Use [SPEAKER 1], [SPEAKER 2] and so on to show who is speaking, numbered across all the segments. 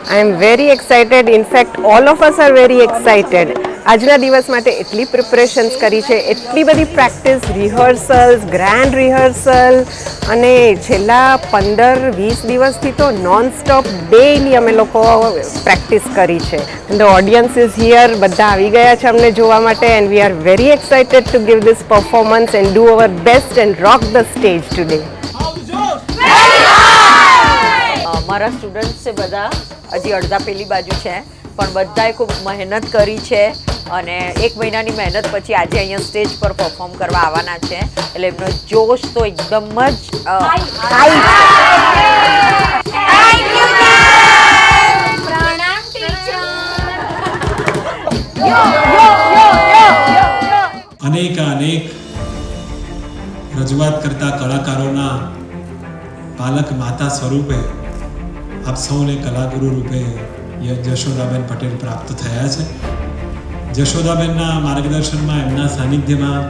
[SPEAKER 1] I am very excited. In fact, all of us are very excited. આજના દિવસ માટે એટલી પ્રિપરેશન્સ કરી છે, એટલી બધી પ્રેક્ટિસ, રિહર્સલ્સ, ગ્રાન્ડ રિહર્સલ અને છેલ્લા 15-20 દિવસથી તો નોન સ્ટોપ ડેઈલી અમે લોકો પ્રેક્ટિસ કરી છે. ધ ઓડિયન્સ ઇઝ હિયર, બધા આવી ગયા છે અમને જોવા માટે and we are very excited to give this performance and do our best and rock the stage today.
[SPEAKER 2] મારા સ્ટુડન્ટ્સ છે બધા, હજી અડધા પેલી બાજુ છે, પણ બધાએ ખૂબ મહેનત કરી છે અને 1 મહિનાની મહેનત પછી આજે અહીંયા સ્ટેજ પર પરફોર્મ કરવા આવવાના છે, એટલે એમનો જોશ તો એકદમ જ હાઈ
[SPEAKER 3] અનેક રજૂઆત કરતા કલાકારોના પાલક માતા સ્વરૂપે આપ સૌને કલાગુરુ રૂપે જશોદાબેન પટેલ પ્રાપ્ત થયા છે. જશોદાબેનના માર્ગદર્શનમાં, એમના સાનિધ્યમાં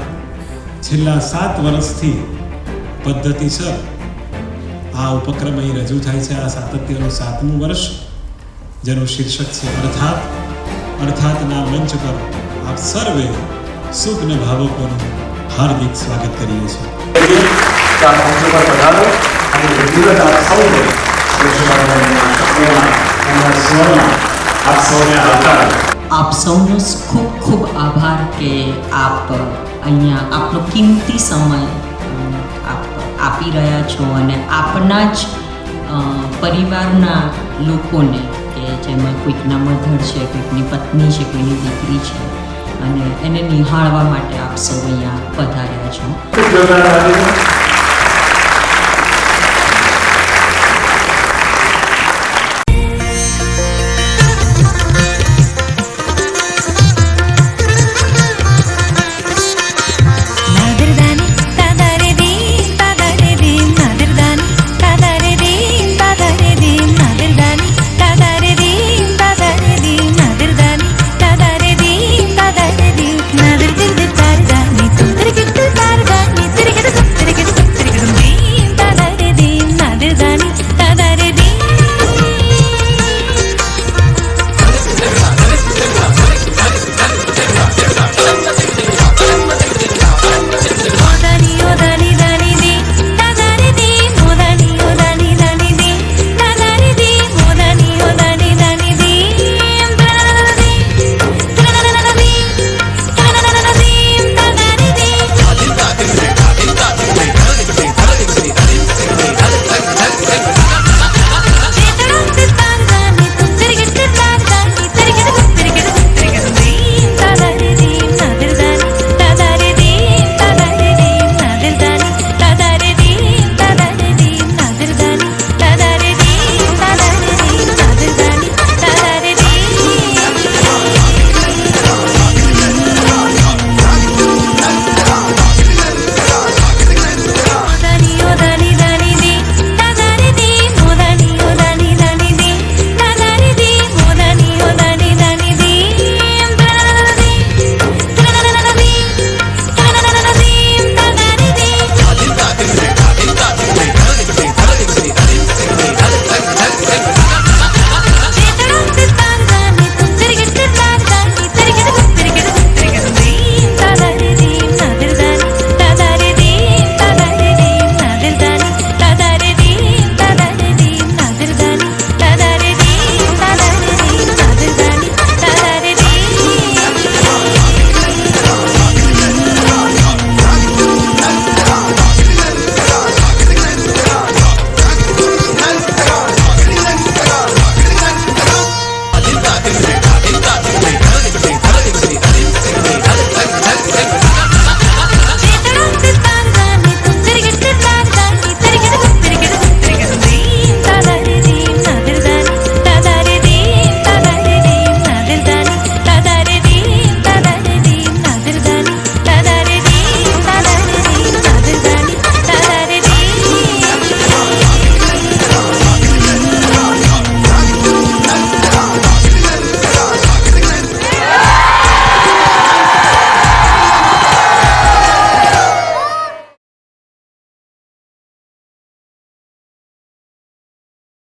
[SPEAKER 3] છેલ્લા 7 વર્ષથી પદ્ધતિસર આ ઉપક્રમ અહીં રજૂ થાય છે. આ સાતત્યનું 7મું વર્ષ, જેનું શીર્ષક છે અર્થાતના મંચ પર આપ સર્વે સુગ્ન ભાવકોનું હાર્દિક સ્વાગત કરીએ છીએ.
[SPEAKER 4] આપ સૌનો ખૂબ ખૂબ આભાર કે આપ અહીંયા આપનો કિંમતી સમય આપ આપી રહ્યા છો અને આપના જ પરિવારના લોકોને, કે જેમાં કોઈકના મધર છે, કોઈકની પત્ની છે, કોઈની દીકરી છે, અને એને નિહાળવા માટે આપ સૌ અહીંયા પધાર્યા છો.